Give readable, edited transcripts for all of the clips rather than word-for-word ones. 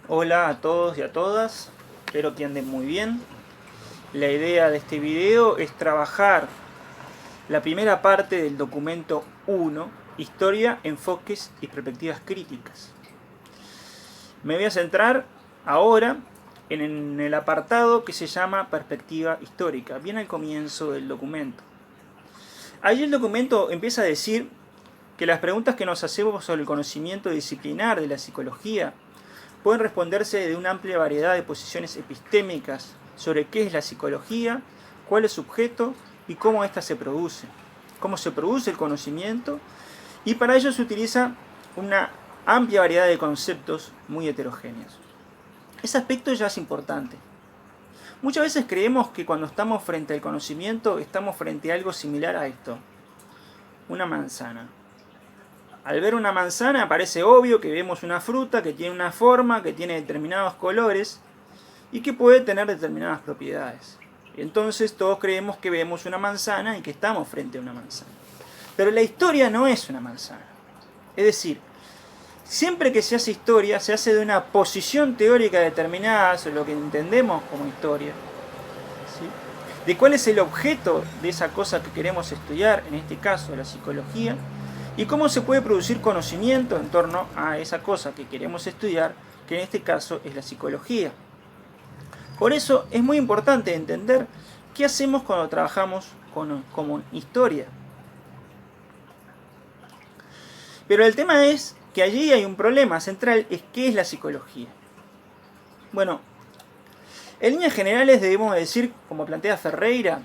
Hola a todos y a todas, espero que anden muy bien. La idea de este video es trabajar la primera parte del documento 1, Historia, Enfoques y Perspectivas Críticas. Me voy a centrar ahora en el apartado que se llama Perspectiva Histórica, bien al comienzo del documento. Allí el documento empieza a decir que las preguntas que nos hacemos sobre el conocimiento disciplinar de la psicología pueden responderse de una amplia variedad de posiciones epistémicas sobre qué es la psicología, cuál es su objeto y cómo ésta se produce, cómo se produce el conocimiento, y para ello se utiliza una amplia variedad de conceptos muy heterogéneos. Ese aspecto ya es importante. Muchas veces creemos que cuando estamos frente al conocimiento estamos frente a algo similar a esto, una manzana. Al ver una manzana parece obvio que vemos una fruta que tiene una forma, que tiene determinados colores y que puede tener determinadas propiedades. Entonces todos creemos que vemos una manzana y que estamos frente a una manzana. Pero la historia no es una manzana. Es decir, siempre que se hace historia, se hace de una posición teórica determinada sobre lo que entendemos como historia, ¿sí? De cuál es el objeto de esa cosa que queremos estudiar, en este caso la psicología, y cómo se puede producir conocimiento en torno a esa cosa que queremos estudiar, que en este caso es la psicología. Por eso es muy importante entender qué hacemos cuando trabajamos como historia. Pero el tema es que allí hay un problema central, es qué es la psicología. Bueno, en líneas generales debemos decir, como plantea Ferreira,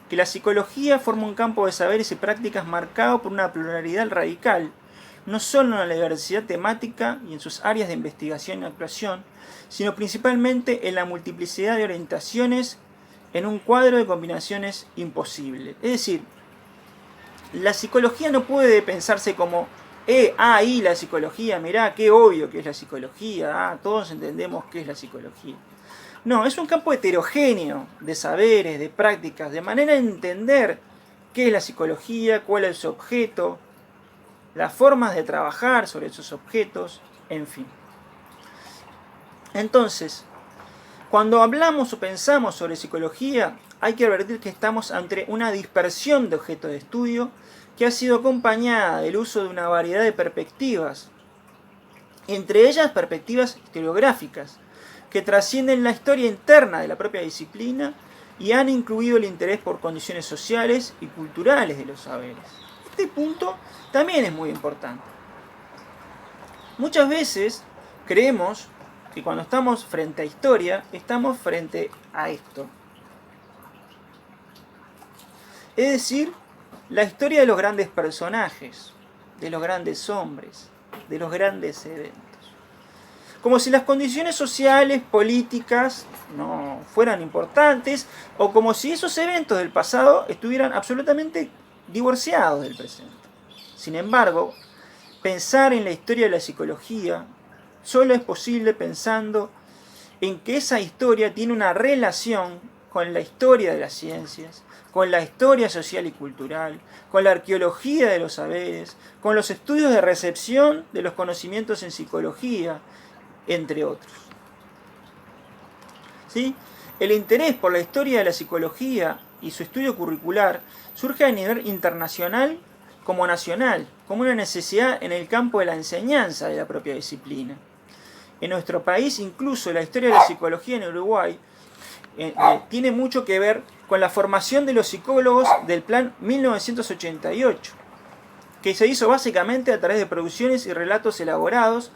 que la psicología forma un campo de saberes y prácticas marcado por una pluralidad radical, no solo en la diversidad temática y en sus áreas de investigación y actuación, sino principalmente en la multiplicidad de orientaciones en un cuadro de combinaciones imposible. Es decir, la psicología no puede pensarse como ahí la psicología, mirá, qué obvio que es la psicología, todos entendemos qué es la psicología. No, es un campo heterogéneo de saberes, de prácticas, de manera de entender qué es la psicología, cuál es su objeto, las formas de trabajar sobre esos objetos, en fin. Entonces, cuando hablamos o pensamos sobre psicología, hay que advertir que estamos ante una dispersión de objetos de estudio que ha sido acompañada del uso de una variedad de perspectivas, entre ellas perspectivas historiográficas, que trascienden la historia interna de la propia disciplina y han incluido el interés por condiciones sociales y culturales de los saberes. Este punto también es muy importante. Muchas veces creemos que cuando estamos frente a historia, estamos frente a esto. Es decir, la historia de los grandes personajes, de los grandes hombres, de los grandes eventos. Como si las condiciones sociales, políticas, no fueran importantes, o como si esos eventos del pasado estuvieran absolutamente divorciados del presente. Sin embargo, pensar en la historia de la psicología solo es posible pensando en que esa historia tiene una relación con la historia de las ciencias, con la historia social y cultural, con la arqueología de los saberes, con los estudios de recepción de los conocimientos en psicología, entre otros. ¿Sí? El interés por la historia de la psicología y su estudio curricular surge a nivel internacional como nacional, como una necesidad en el campo de la enseñanza de la propia disciplina. En nuestro país, incluso la historia de la psicología en Uruguay tiene mucho que ver con la formación de los psicólogos del Plan 1988, que se hizo básicamente a través de producciones y relatos elaborados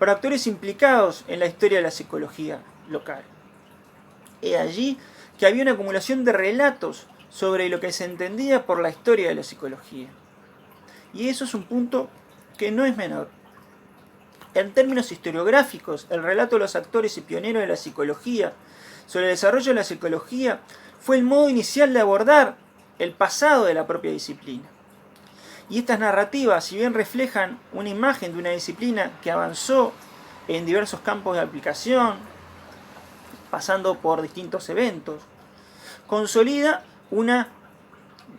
por actores implicados en la historia de la psicología local. He allí que había una acumulación de relatos sobre lo que se entendía por la historia de la psicología. Y eso es un punto que no es menor. En términos historiográficos, el relato de los actores y pioneros de la psicología sobre el desarrollo de la psicología fue el modo inicial de abordar el pasado de la propia disciplina. Y estas narrativas, si bien reflejan una imagen de una disciplina que avanzó en diversos campos de aplicación, pasando por distintos eventos, consolida una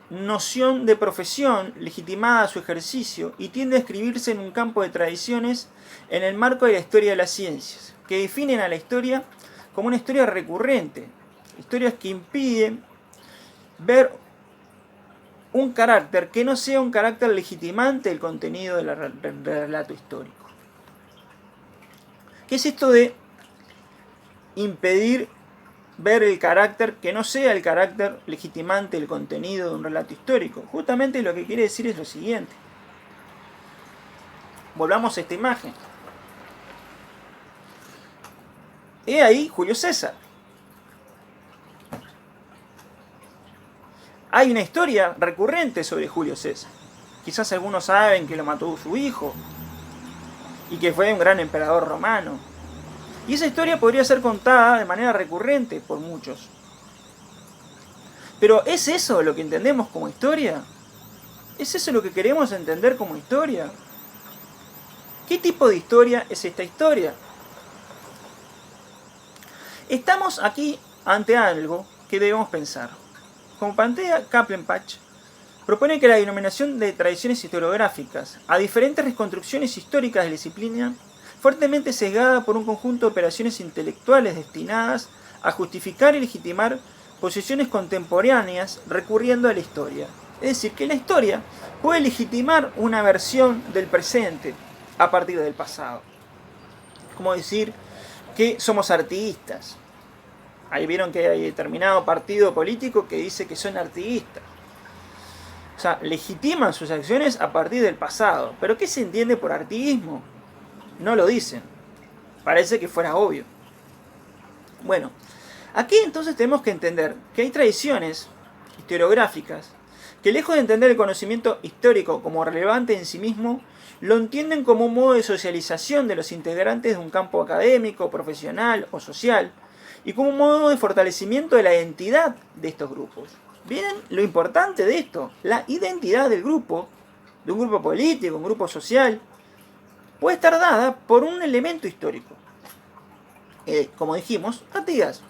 noción de profesión legitimada a su ejercicio y tiende a escribirse en un campo de tradiciones en el marco de la historia de las ciencias, que definen a la historia como una historia recurrente. Historias que impiden ver un carácter que no sea un carácter legitimante del contenido del relato histórico. ¿Qué es esto de impedir ver el carácter que no sea el carácter legitimante del contenido de un relato histórico? Justamente lo que quiere decir es lo siguiente. Volvamos a esta imagen. He ahí Julio César. Hay una historia recurrente sobre Julio César. Quizás algunos saben que lo mató su hijo y que fue un gran emperador romano. Y esa historia podría ser contada de manera recurrente por muchos. Pero ¿es eso lo que entendemos como historia? ¿Es eso lo que queremos entender como historia? ¿Qué tipo de historia es esta historia? Estamos aquí ante algo que debemos pensar. Como plantea Kaplan-Pach, propone que la denominación de tradiciones historiográficas a diferentes reconstrucciones históricas de la disciplina, fuertemente sesgada por un conjunto de operaciones intelectuales destinadas a justificar y legitimar posiciones contemporáneas recurriendo a la historia. Es decir, que la historia puede legitimar una versión del presente a partir del pasado. Como decir que somos artiguistas. Ahí vieron que hay determinado partido político que dice que son artiguistas. O sea, legitiman sus acciones a partir del pasado. ¿Pero qué se entiende por artiguismo? No lo dicen. Parece que fuera obvio. Bueno, aquí entonces tenemos que entender que hay tradiciones historiográficas que, lejos de entender el conocimiento histórico como relevante en sí mismo, lo entienden como un modo de socialización de los integrantes de un campo académico, profesional o social, y como un modo de fortalecimiento de la identidad de estos grupos. ¿Miren lo importante de esto? La identidad del grupo, de un grupo político, un grupo social, puede estar dada por un elemento histórico. Como dijimos, Artigas.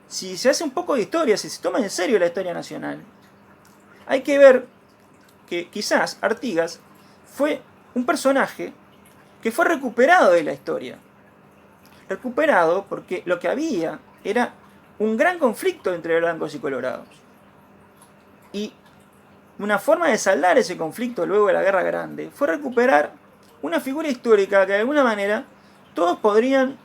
Si se hace un poco de historia, si se toma en serio la historia nacional, hay que ver que quizás Artigas fue un personaje que fue recuperado de la historia. Recuperado porque lo que había era un gran conflicto entre blancos y colorados. Y una forma de saldar ese conflicto luego de la Guerra Grande fue recuperar una figura histórica que de alguna manera todos podrían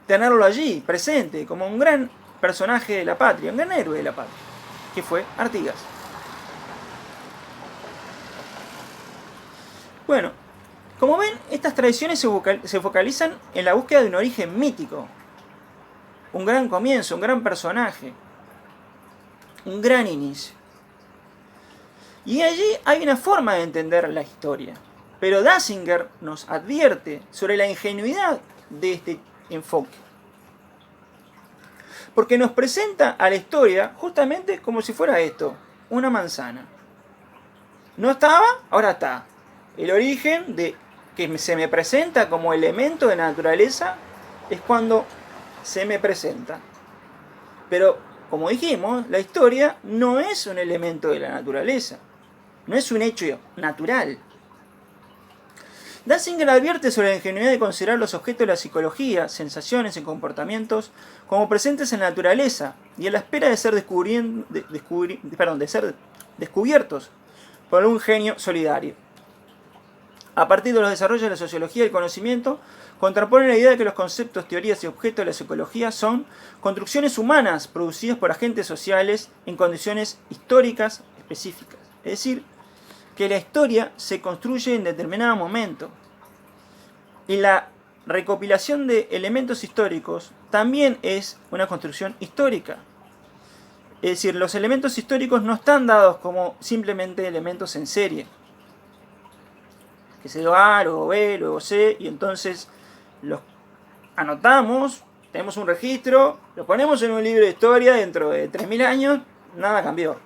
tenerlo allí, presente, como un gran personaje de la patria, un gran héroe de la patria, que fue Artigas. Bueno, como ven, estas tradiciones se focalizan en la búsqueda de un origen mítico, un gran comienzo, un gran personaje, un gran inicio. Y allí hay una forma de entender la historia. Pero Dasinger nos advierte sobre la ingenuidad de este enfoque. Porque nos presenta a la historia justamente como si fuera esto, una manzana. No estaba, ahora está. El origen de que se me presenta como elemento de naturaleza es cuando se me presenta. Pero, como dijimos, la historia no es un elemento de la naturaleza. No es un hecho natural. Dasinger advierte sobre la ingenuidad de considerar los objetos de la psicología, sensaciones y comportamientos como presentes en la naturaleza y a la espera de ser descubiertos por un genio solidario. A partir de los desarrollos de la sociología y el conocimiento, contrapone la idea de que los conceptos, teorías y objetos de la psicología son construcciones humanas producidas por agentes sociales en condiciones históricas específicas. Es decir, que la historia se construye en determinado momento. Y la recopilación de elementos históricos también es una construcción histórica. Es decir, los elementos históricos no están dados como simplemente elementos en serie. Que se dio A, luego B, luego C, y entonces los anotamos, tenemos un registro, lo ponemos en un libro de historia dentro de 3000 años, nada cambió.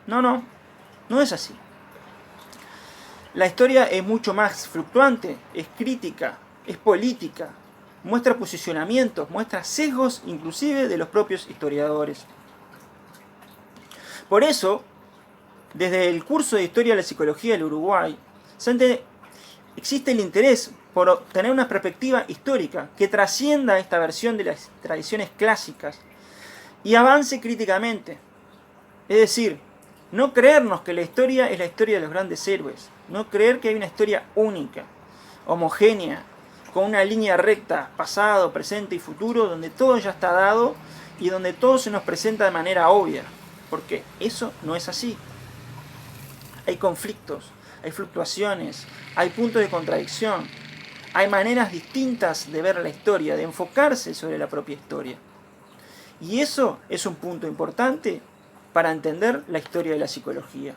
No es así. La historia es mucho más fluctuante, es crítica, es política, muestra posicionamientos, muestra sesgos inclusive de los propios historiadores. Por eso, desde el curso de Historia de la Psicología del Uruguay, existe el interés por tener una perspectiva histórica que trascienda esta versión de las tradiciones clásicas y avance críticamente. Es decir, no creernos que la historia es la historia de los grandes héroes, no creer que hay una historia única, homogénea, con una línea recta, pasado, presente y futuro, donde todo ya está dado y donde todo se nos presenta de manera obvia, porque eso no es así. Hay conflictos, hay fluctuaciones, hay puntos de contradicción, hay maneras distintas de ver la historia, de enfocarse sobre la propia historia. Y eso es un punto importante para entender la historia de la psicología.